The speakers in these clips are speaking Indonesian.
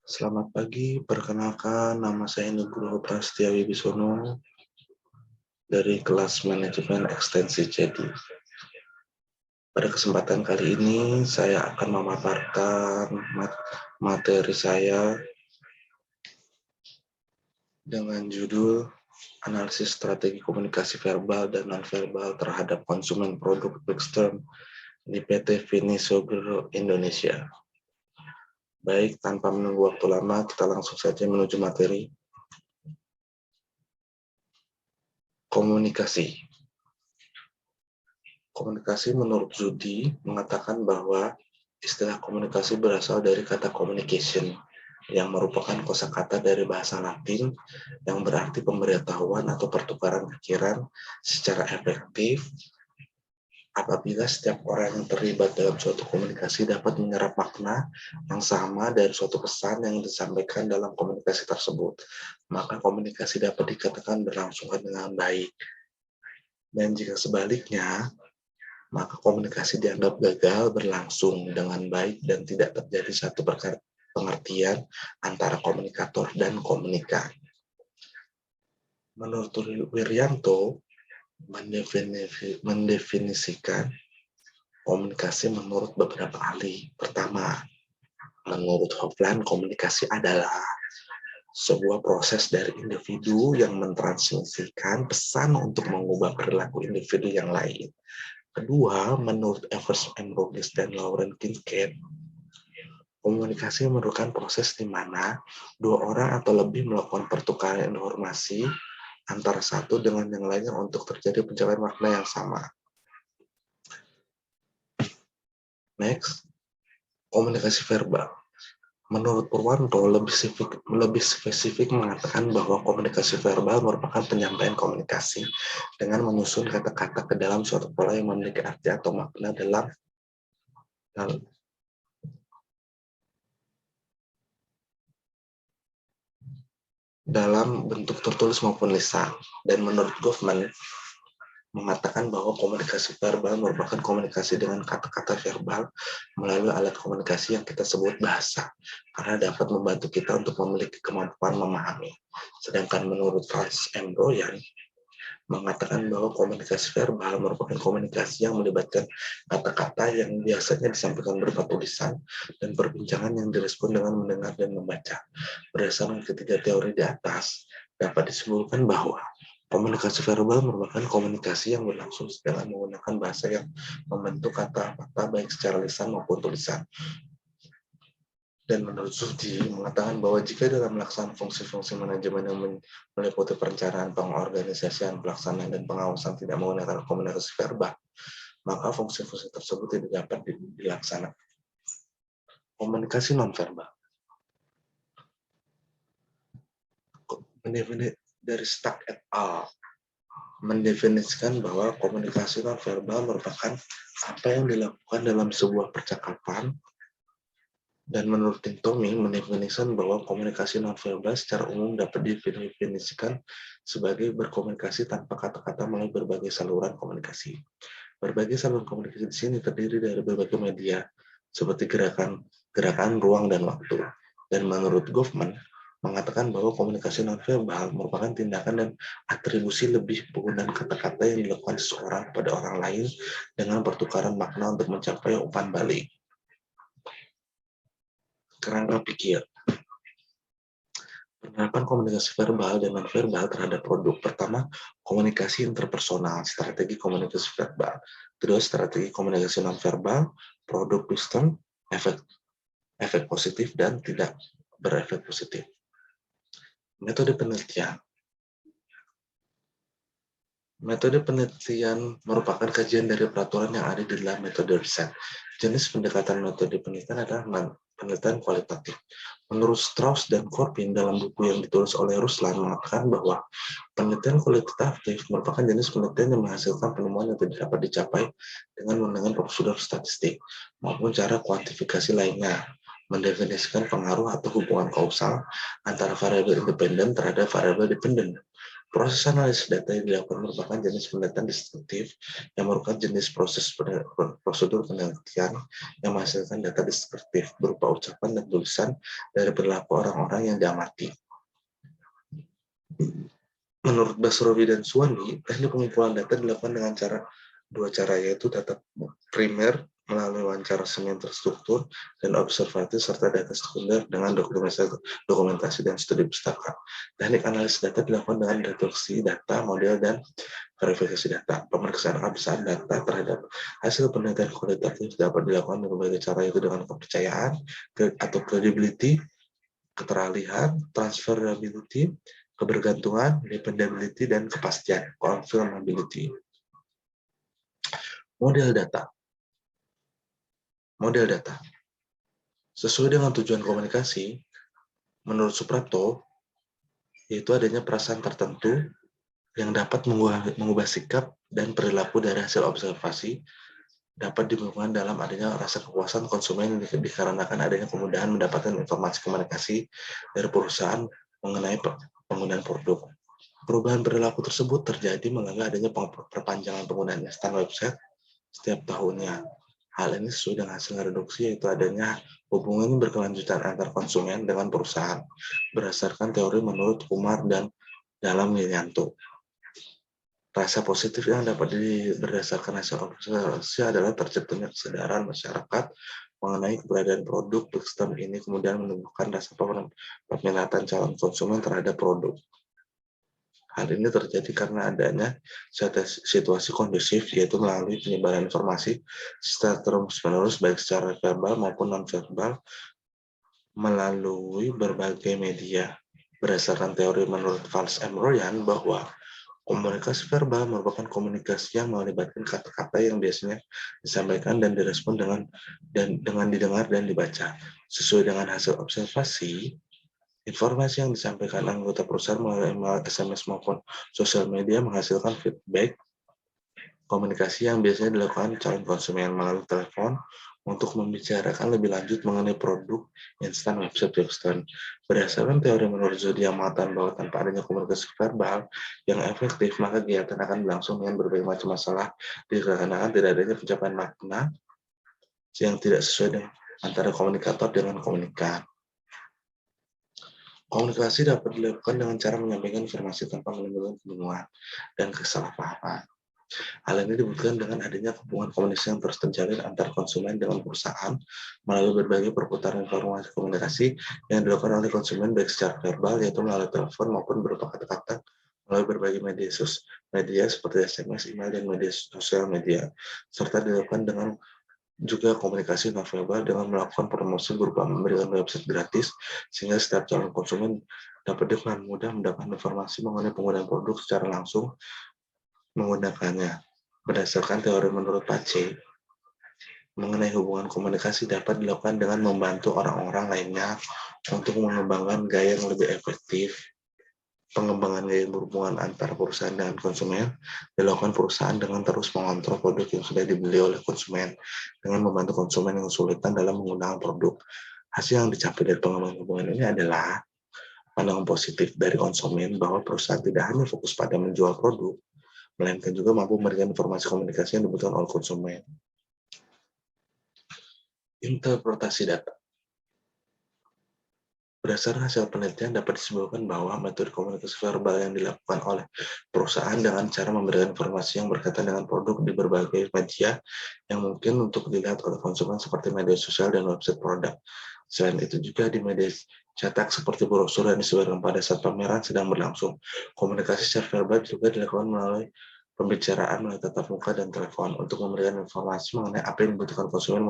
Selamat pagi, perkenalkan nama saya Nugroho Prasetya Wibisono dari kelas Manajemen Ekstensi CEDI. Pada kesempatan kali ini saya akan memaparkan materi saya dengan judul Analisis Strategi Komunikasi Verbal dan Non-Verbal terhadap Konsumen Produk Fixed-Term di PT Finisogro Indonesia. Baik, tanpa menunggu waktu lama, kita langsung saja menuju materi. Komunikasi. Komunikasi menurut Judy mengatakan bahwa istilah komunikasi berasal dari kata communication yang merupakan kosakata dari bahasa Latin yang berarti pemberitahuan atau pertukaran pikiran secara efektif apabila setiap orang yang terlibat dalam suatu komunikasi dapat menyerap makna yang sama dari suatu pesan yang disampaikan dalam komunikasi tersebut, maka komunikasi dapat dikatakan berlangsung dengan baik. Dan jika sebaliknya, maka komunikasi dianggap gagal berlangsung dengan baik dan tidak terjadi satu pengertian antara komunikator dan komunikan. Menurut Wiryanto, mendefinisikan komunikasi menurut beberapa ahli. Pertama, menurut Hofland, komunikasi adalah sebuah proses dari individu yang mentransmisikan pesan untuk mengubah perilaku individu yang lain. Kedua, menurut Evers M. Rogers dan Lauren Kincaid, komunikasi merupakan proses di mana dua orang atau lebih melakukan pertukaran informasi antara satu dengan yang lainnya untuk terjadi pencapaian makna yang sama. Next, komunikasi verbal. Menurut Purwanto, lebih spesifik mengatakan bahwa komunikasi verbal merupakan penyampaian komunikasi dengan menyusun kata-kata ke dalam suatu pola yang memiliki arti atau makna dalam bentuk tertulis maupun lisan. Dan menurut Goffman, mengatakan bahwa komunikasi verbal merupakan komunikasi dengan kata-kata verbal melalui alat komunikasi yang kita sebut bahasa, karena dapat membantu kita untuk memiliki kemampuan memahami. Sedangkan menurut Franz M. Bryan, mengatakan bahwa komunikasi verbal merupakan komunikasi yang melibatkan kata-kata yang biasanya disampaikan berupa tulisan dan perbincangan yang direspon dengan mendengar dan membaca. Berdasarkan ketiga teori di atas, dapat disimpulkan bahwa komunikasi verbal merupakan komunikasi yang berlangsung dengan menggunakan bahasa yang membentuk kata-kata baik secara lisan maupun tulisan. Dan menurut Sudi mengatakan bahwa jika dalam melaksanakan fungsi-fungsi manajemen yang meliputi perencanaan, pengorganisasian, pelaksanaan, dan pengawasan tidak menggunakan komunikasi verbal, maka fungsi-fungsi tersebut tidak dapat dilaksanakan. Komunikasi nonverbal. Dari Stack et al. Mendefinisikan bahwa komunikasi nonverbal merupakan apa yang dilakukan dalam sebuah percakapan. Dan menurut Tintomi, mendefinisikan bahwa komunikasi nonverbal secara umum dapat didefinisikan sebagai berkomunikasi tanpa kata-kata melalui berbagai saluran komunikasi. Berbagai saluran komunikasi di sini terdiri dari berbagai media, seperti gerakan, ruang, dan waktu. Dan menurut Goffman, mengatakan bahwa komunikasi nonverbal merupakan tindakan dan atribusi lebih penggunaan kata-kata yang dilakukan seseorang kepada orang lain dengan pertukaran makna untuk mencapai umpan balik. Kerangka pikir. Penerapan komunikasi verbal dan non-verbal terhadap produk. Pertama, komunikasi interpersonal, strategi komunikasi verbal. Kedua, strategi komunikasi non-verbal, produk sistem, efek positif dan tidak berefek positif. Metode penelitian. Metode penelitian merupakan kajian dari peraturan yang ada di dalam metode riset. Jenis pendekatan metode penelitian adalah penelitian kualitatif. Menurut Strauss dan Corbin dalam buku yang ditulis oleh Ruslan mengatakan bahwa penelitian kualitatif merupakan jenis penelitian yang menghasilkan penemuan yang tidak dapat dicapai dengan menggunakan prosedur statistik maupun cara kuantifikasi lainnya, mendefinisikan pengaruh atau hubungan kausal antara variabel independen terhadap variabel dependen. Proses analisis data yang dilakukan merupakan jenis penelitian deskriptif yang merupakan jenis prosedur penelitian yang menghasilkan data deskriptif berupa ucapan dan tulisan dari perilaku orang-orang yang diamati. Menurut Basrowi dan Suwandi, teknik pengumpulan data dilakukan dengan dua cara, yaitu data primer melalui wawancara semi terstruktur dan observatif, serta data sekunder dengan dokumentasi dan studi pustaka. Teknik analisis data dilakukan dengan deteksi data, model, dan verifikasi data. Pemeriksaan keabsahan data terhadap hasil penelitian kualitatif dapat dilakukan dengan berbagai cara, yaitu dengan kepercayaan atau credibility, keteralihan, transferability, kebergantungan, dependability, dan kepastian, confirmability. Model data. Model data. Sesuai dengan tujuan komunikasi, menurut Suprapto, yaitu adanya perasaan tertentu yang dapat mengubah sikap dan perilaku dari hasil observasi, dapat dimulakan dalam adanya rasa kepuasan konsumen dikarenakan adanya kemudahan mendapatkan informasi komunikasi dari perusahaan mengenai penggunaan produk. Perubahan perilaku tersebut terjadi melalui adanya perpanjangan penggunaan instan website setiap tahunnya. Hal ini sesuai dengan hasil reduksi, yaitu adanya hubungan berkelanjutan antar konsumen dengan perusahaan berdasarkan teori menurut Kumar dan dalam Wiyanto. Rasa positif yang dapat berdasarkan hasil observasi adalah terciptanya kesadaran masyarakat mengenai keberadaan produk sistem ini, kemudian menumbuhkan rasa peminatan calon konsumen terhadap produk. Hal ini terjadi karena adanya situasi kondusif, yaitu melalui penyebaran informasi secara terus-menerus baik secara verbal maupun non-verbal melalui berbagai media. Berdasarkan teori menurut Vance M. Ryan bahwa komunikasi verbal merupakan komunikasi yang melibatkan kata-kata yang biasanya disampaikan dan direspon dengan didengar dan dibaca. Sesuai dengan hasil observasi, informasi yang disampaikan anggota perusahaan melalui email, SMS maupun sosial media menghasilkan feedback komunikasi yang biasanya dilakukan calon konsumen melalui telepon untuk membicarakan lebih lanjut mengenai produk instan website. Berdasarkan teori menurut Zodiac mengatakan bahwa tanpa adanya komunikasi verbal yang efektif, maka kegiatan akan berlangsung dengan berbagai macam masalah dikarenakan tidak adanya pencapaian makna yang tidak sesuai dengan antara komunikator dengan komunikan. Komunikasi dapat dilakukan dengan cara menyampaikan informasi tanpa menimbulkan kebingungan dan kesalahpahaman. Hal ini dibutuhkan dengan adanya hubungan komunikasi yang terus terjalin antar konsumen dengan perusahaan melalui berbagai perputaran informasi komunikasi yang dilakukan oleh konsumen baik secara verbal, yaitu melalui telepon maupun berupa kata-kata melalui berbagai media seperti SMS, email, dan media sosial media, serta dilakukan dengan juga komunikasi non-verbal dengan melakukan promosi berupa memberikan website gratis, sehingga setiap calon konsumen dapat dengan mudah mendapatkan informasi mengenai penggunaan produk secara langsung menggunakannya. Berdasarkan teori menurut Pace, mengenai hubungan komunikasi dapat dilakukan dengan membantu orang-orang lainnya untuk mengembangkan gaya yang lebih efektif. Pengembangan gaya berhubungan antara perusahaan dengan konsumen dilakukan perusahaan dengan terus mengontrol produk yang sudah dibeli oleh konsumen dengan membantu konsumen yang kesulitan dalam menggunakan produk. Hasil yang dicapai dari pengembangan hubungan ini adalah pandangan positif dari konsumen bahwa perusahaan tidak hanya fokus pada menjual produk, melainkan juga mampu memberikan informasi komunikasi yang dibutuhkan oleh konsumen. Interpretasi data. Berdasarkan hasil penelitian dapat disimpulkan bahwa metode komunikasi verbal yang dilakukan oleh perusahaan dengan cara memberikan informasi yang berkaitan dengan produk di berbagai media yang mungkin untuk dilihat oleh konsumen seperti media sosial dan website produk. Selain itu juga di media cetak seperti brosur yang disebarkan pada saat pameran sedang berlangsung. Komunikasi secara verbal juga dilakukan melalui pembicaraan melalui tatap muka dan telepon untuk memberikan informasi mengenai apa yang dibutuhkan konsumen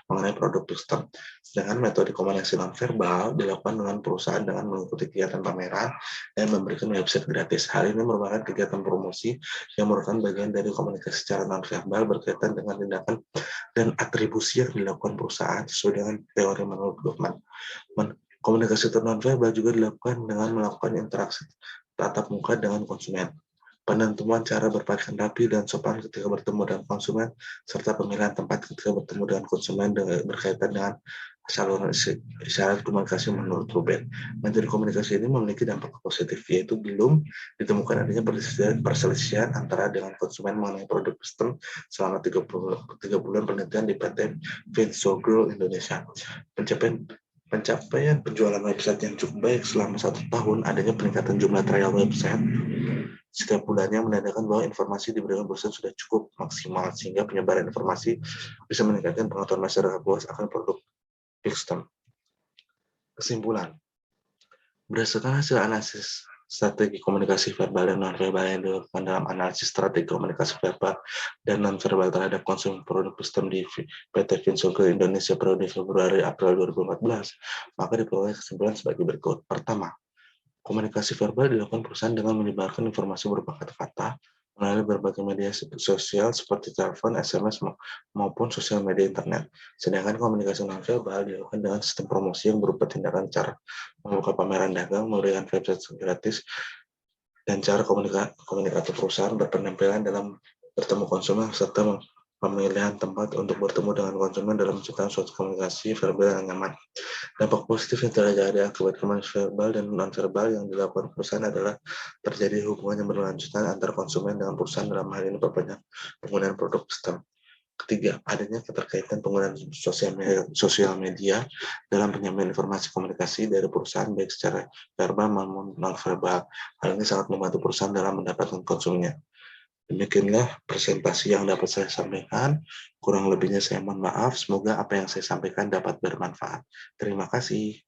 mengenai produk sistem. Sedangkan metode komunikasi non-verbal dilakukan dengan perusahaan dengan mengikuti kegiatan pameran dan memberikan website gratis. Hal ini merupakan kegiatan promosi yang merupakan bagian dari komunikasi secara non-verbal berkaitan dengan tindakan dan atribusi yang dilakukan perusahaan sesuai dengan teori menurut Goffman. Komunikasi non-verbal juga dilakukan dengan melakukan interaksi tatap muka dengan konsumen, penentuan cara berpakaian rapi dan sopan ketika bertemu dengan konsumen, serta pemilihan tempat ketika bertemu dengan konsumen berkaitan dengan saluran isyarat komunikasi menurut Ruben. Metode komunikasi ini memiliki dampak positif, yaitu belum ditemukan adanya perselisihan antara dengan konsumen mengenai produk sistem selama 3 bulan penelitian di PT Vinsogro Indonesia. Pencapaian penjualan website yang cukup baik selama 1 tahun, adanya peningkatan jumlah trial website setiap bulannya menandakan bahwa informasi diberikan perusahaan sudah cukup maksimal, sehingga penyebaran informasi bisa meningkatkan pengetahuan masyarakat luas akan produk sistem. Kesimpulan, berdasarkan hasil analisis strategi komunikasi verbal dan non-verbal yang dilakukan dalam analisis strategi komunikasi verbal dan non-verbal terhadap konsumen produk sistem di PT Vinsogro Indonesia periode Februari-April 2014, maka diperoleh kesimpulan sebagai berikut. Pertama, komunikasi verbal dilakukan perusahaan dengan menyebarkan informasi berupa kata-kata melalui berbagai media sosial seperti telepon, SMS, maupun sosial media internet. Sedangkan komunikasi non-verbal dilakukan dengan sistem promosi yang berupa tindakan cara membuka pameran dagang, memberikan website gratis, dan cara komunikator perusahaan berpenampilan dalam bertemu konsumen serta pemilihan tempat untuk bertemu dengan konsumen dalam menciptakan suatu komunikasi verbal yang nyaman. Dampak positif yang terjadi akibat komunikasi verbal dan non-verbal yang dilakukan perusahaan adalah terjadi hubungan yang berlanjutan antara konsumen dengan perusahaan, dalam hal ini perbanyak penggunaan produk sistem. Ketiga, adanya keterkaitan penggunaan sosial media dalam penyampaian informasi komunikasi dari perusahaan baik secara verbal maupun non-verbal. Hal ini sangat membantu perusahaan dalam mendapatkan konsumennya. Demikianlah presentasi yang dapat saya sampaikan. Kurang lebihnya saya mohon maaf. Semoga apa yang saya sampaikan dapat bermanfaat. Terima kasih.